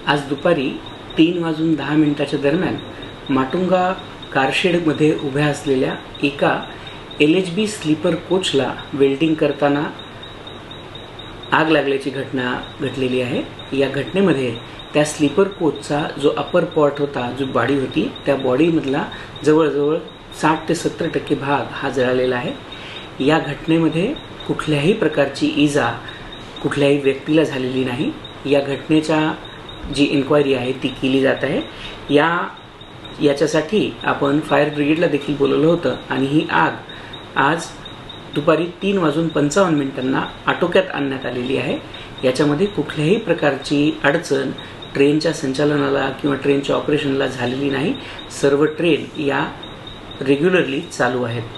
आज दुपारी 3:10 दरम्यान माटुंगा कारशेडमध्ये उभ्या असलेल्या एका LHB स्लीपर कोचला वेल्डिंग करताना आग लागल्याची घटना घडलेली आहे। या घटनेमध्ये त्या स्लीपर कोचचा जो अपर पॉट होता, जो बॉडी होती, त्या बॉडीमधला जवळजवळ 60 ते 70% भाग हा जळालेला आहे। या घटनेमध्ये कुठल्याही प्रकारची इजा कुठल्याही व्यक्तीला झालेली नाही। या घटनेच्या जी इन्क्वायरी आहे ती केली जात आहे। याच्यासाठी आपण फायर ब्रिगेडला देखील बोलवलं होतं आणि ही आग आज दुपारी 3:55 आटोक्यात आणण्यात आलेली आहे। याच्यामध्ये कुठल्याही प्रकारची अडचण ट्रेनच्या संचालनाला किंवा ट्रेनच्या ऑपरेशनला झालेली नाही। सर्व ट्रेन या रेग्युलरली चालू आहेत।